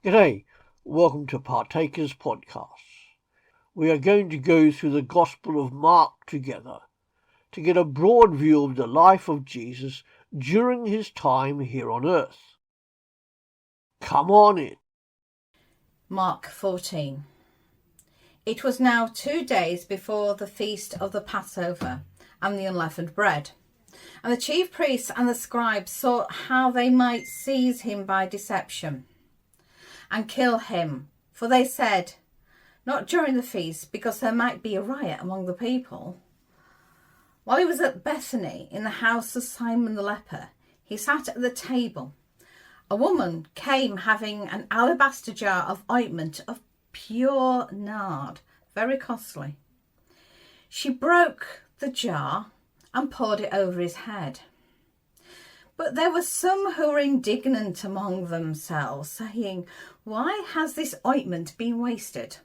G'day, welcome to Partakers podcast. We are going to go through the Gospel of Mark together to get a broad view of the life of Jesus during his time here on earth. Come on in. Mark 14. It was now 2 days before the feast of the Passover and the unleavened bread. And the chief priests and the scribes sought how they might seize him by deception and kill him. For they said, not during the feast, because there might be a riot among the people. While he was at Bethany in the house of Simon the leper, he sat at the table. A woman came having an alabaster jar of ointment of pure nard, very costly. She broke the jar and poured it over his head. But there were some who were indignant among themselves, saying, why has this ointment been wasted?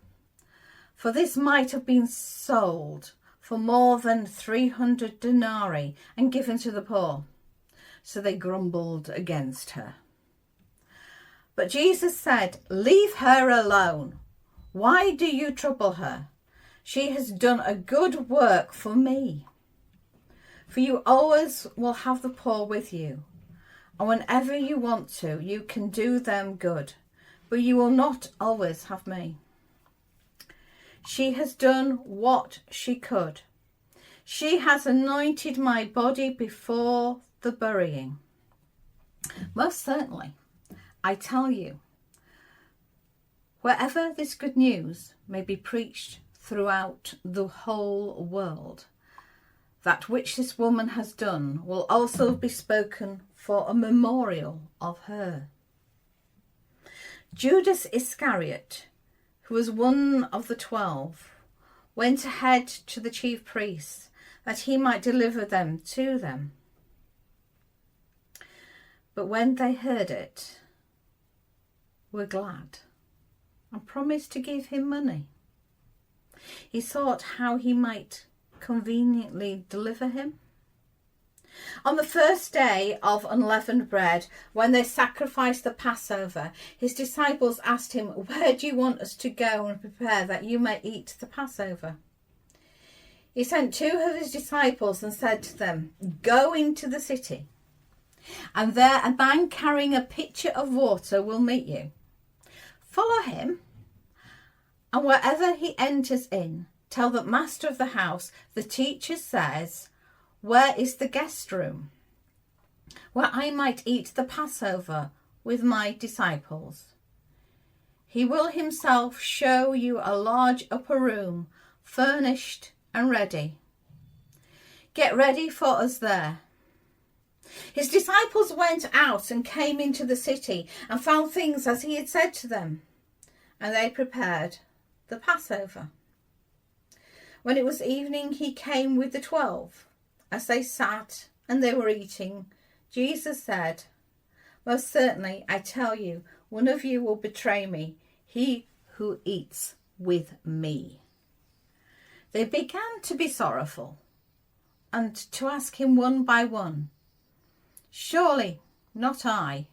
For this might have been sold for more than 300 denarii and given to the poor. So they grumbled against her. But Jesus said, leave her alone. Why do you trouble her? She has done a good work for me. For you always will have the poor with you, and whenever you want to, you can do them good, but you will not always have me. She has done what she could. She has anointed my body before the burying. Most certainly, I tell you, wherever this good news may be preached throughout the whole world, that which this woman has done will also be spoken for a memorial of her. Judas Iscariot, who was one of the 12, went ahead to the chief priests that he might deliver them to them. But when they heard it, were glad and promised to give him money. He thought how he might conveniently deliver him. On the first day of unleavened bread, when they sacrificed the Passover, his disciples asked him, where do you want us to go and prepare that you may eat the Passover? He sent 2 of his disciples and said to them, go into the city, and there a man carrying a pitcher of water will meet you. Follow him, and wherever he enters in, tell the master of the house, the teacher says, where is the guest room, where I might eat the Passover with my disciples? He will himself show you a large upper room, furnished and ready. Get ready for us there. His disciples went out and came into the city and found things as he had said to them, and they prepared the Passover. When it was evening, he came with the 12. As they sat and they were eating, Jesus said, most certainly, I tell you, one of you will betray me, he who eats with me. They began to be sorrowful and to ask him one by one, surely not I.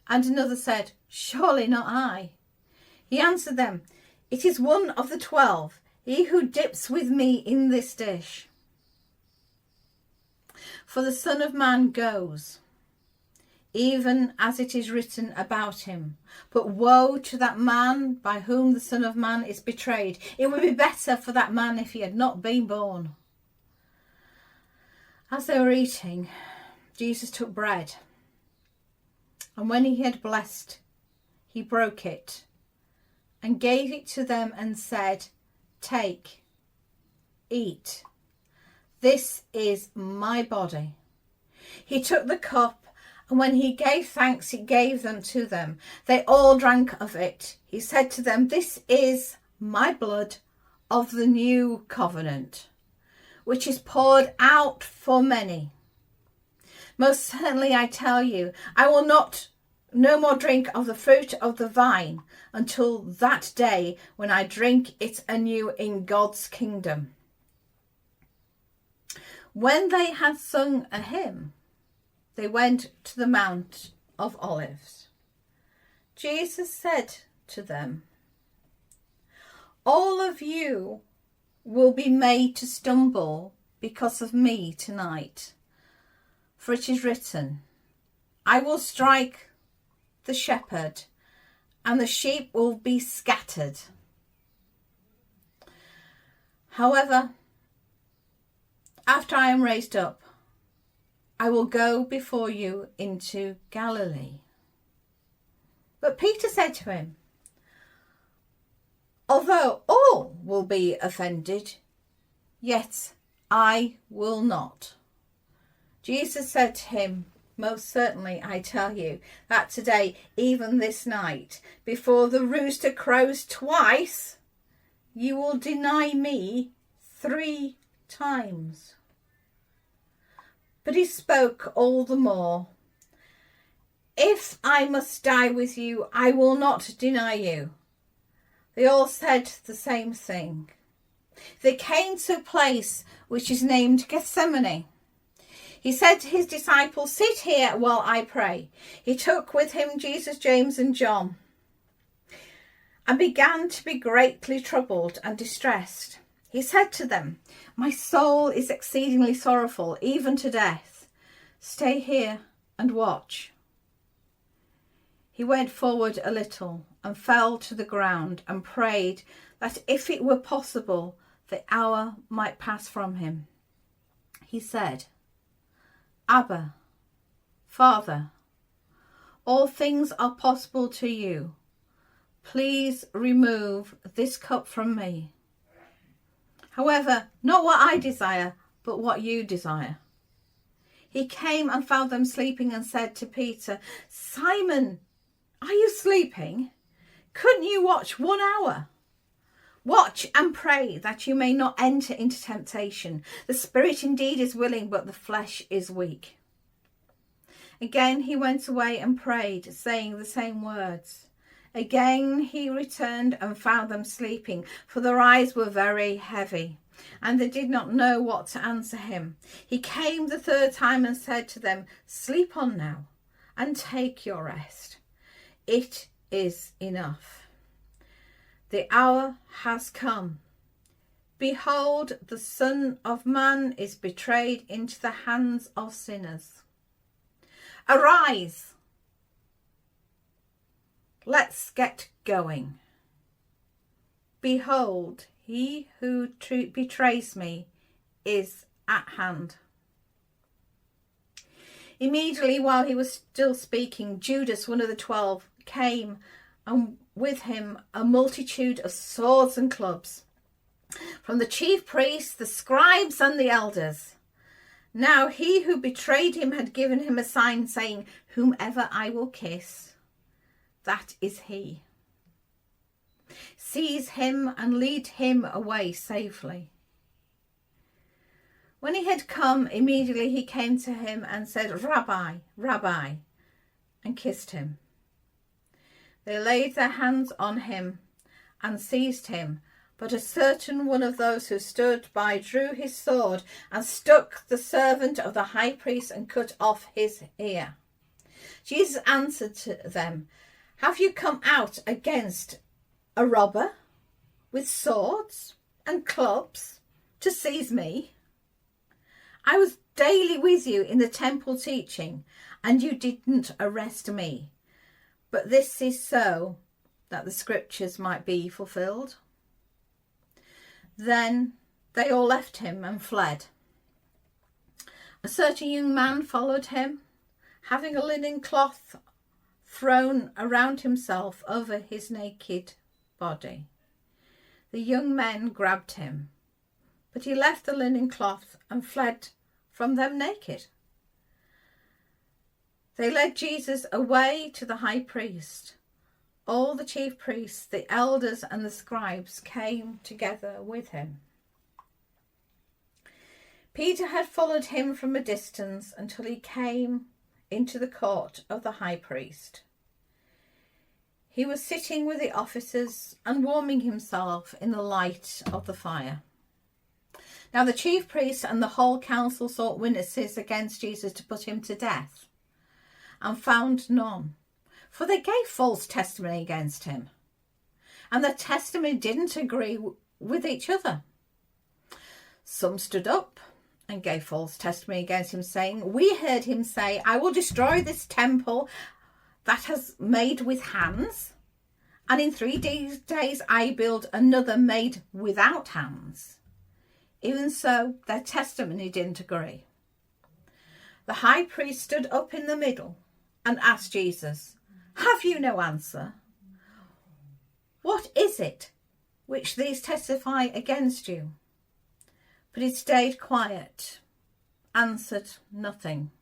And another said, surely not I. He answered them, it is one of the 12, he who dips with me in this dish. For the Son of Man goes, even as it is written about him. But woe to that man by whom the Son of Man is betrayed. It would be better for that man if he had not been born. As they were eating, Jesus took bread, and when he had blessed, he broke it and gave it to them and said, take, eat. This is my body. He took the cup, and when he gave thanks, he gave them to them. They all drank of it. He said to them, this is my blood of the new covenant, which is poured out for many. Most certainly I tell you, I will no more drink of the fruit of the vine until that day when I drink it anew in God's kingdom. When they had sung a hymn, they went to the Mount of Olives. Jesus said to them, "All of you will be made to stumble because of me tonight. For it is written, I will strike the shepherd, and the sheep will be scattered. However, after I am raised up, I will go before you into Galilee." But Peter said to him, "Although all will be offended, yet I will not." Jesus said to him, "Most certainly I tell you that today, even this night, before the rooster crows twice, you will deny me 3 times." But he spoke all the more, "If I must die with you, I will not deny you." They all said the same thing. They came to a place which is named Gethsemane. He said to his disciples, "Sit here while I pray." He took with him Jesus, James and John, and began to be greatly troubled and distressed. He said to them, "My soul is exceedingly sorrowful, even to death. Stay here and watch." He went forward a little and fell to the ground and prayed that if it were possible, the hour might pass from him. He said, "Abba, Father, all things are possible to you. Please remove this cup from me. However, not what I desire, but what you desire." He came and found them sleeping and said to Peter, "Simon, are you sleeping? Couldn't you watch 1 hour? Watch and pray that you may not enter into temptation. The spirit indeed is willing, but the flesh is weak." Again he went away and prayed, saying the same words. Again he returned and found them sleeping, for their eyes were very heavy, and they did not know what to answer him. He came the 3rd time and said to them, "Sleep on now, and take your rest. It is enough. The hour has come. Behold, the Son of Man is betrayed into the hands of sinners. Arise! Let's get going. Behold, he who betrays me is at hand." Immediately while he was still speaking, Judas, one of the 12, came, and with him a multitude of swords and clubs, from the chief priests, the scribes, and the elders. Now he who betrayed him had given him a sign, saying, "Whomever I will kiss, that is he. Seize him and lead him away safely." When he had come, immediately he came to him and said, "Rabbi, Rabbi," and kissed him. They laid their hands on him and seized him, but a certain one of those who stood by drew his sword and struck the servant of the high priest and cut off his ear. Jesus answered to them, "Have you come out against a robber with swords and clubs to seize me? I was daily with you in the temple teaching, and you didn't arrest me. But this is so that the scriptures might be fulfilled." Then they all left him and fled. A certain young man followed him, having a linen cloth thrown around himself over his naked body. The young men grabbed him, but he left the linen cloth and fled from them naked. They led Jesus away to the high priest. All the chief priests, the elders, and the scribes came together with him. Peter had followed him from a distance until he came into the court of the high priest. He was sitting with the officers and warming himself in the light of the fire. Now the chief priests and the whole council sought witnesses against Jesus to put him to death, and found none. for they gave false testimony against him, and their testimony didn't agree with each other. Some stood up and gave false testimony against him, saying, "We heard him say, I will destroy this temple that has made with hands, and in 3 days I build another made without hands." Even so, their testimony didn't agree. The high priest stood up in the middle and asked Jesus, "Have you no answer? What is it which these testify against you?" But he stayed quiet, answered nothing.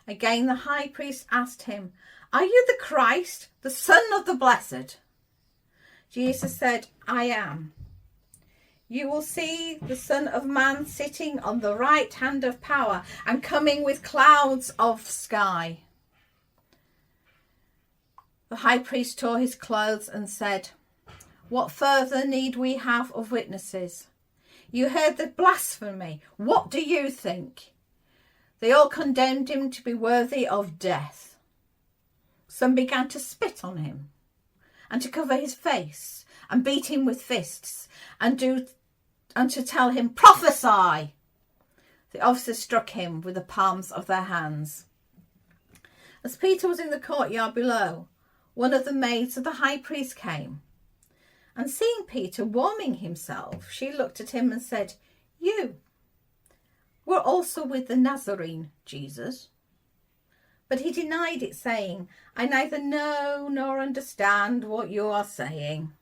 Again the high priest asked him, "Are you the Christ, the Son of the Blessed?" Jesus said, "I am. You will see the Son of Man sitting on the right hand of power and coming with clouds of sky." The high priest tore his clothes and said, "What further need we have of witnesses? You heard the blasphemy. What do you think?" They all condemned him to be worthy of death. Some began to spit on him and to cover his face and beat him with fists and to tell him, "Prophesy." The officers struck him with the palms of their hands. As Peter was in the courtyard below, one of the maids of the high priest came, and seeing Peter warming himself, she looked at him and said, "You were also with the Nazarene Jesus." But he denied it, saying, "I neither know nor understand what you are saying."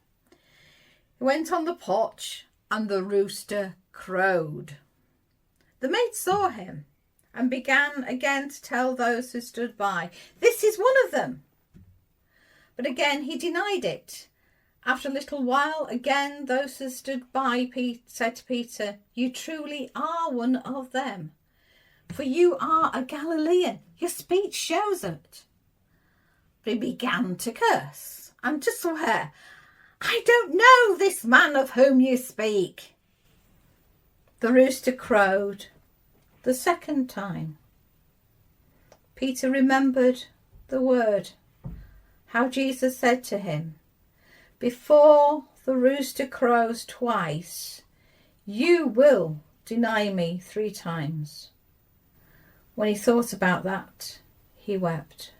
He went on the porch, and the rooster crowed. The maid saw him and began again to tell those who stood by, "This is one of them." But again he denied it. After a little while, again those who stood by said to Peter, "You truly are one of them, for you are a Galilean. Your speech shows it." But he began to curse and to swear, "I don't know this man of whom you speak." The rooster crowed the second time. Peter remembered the word, how Jesus said to him, "Before the rooster crows twice, you will deny me 3 times. When he thought about that, he wept.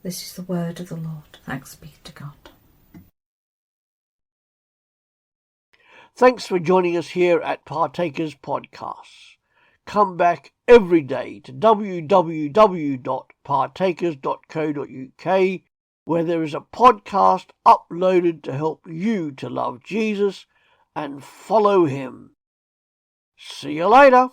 This is the word of the Lord. Thanks be to God. Thanks for joining us here at Partakers Podcasts. Come back every day to www.partakers.co.uk, where there is a podcast uploaded to help you to love Jesus and follow him. See you later.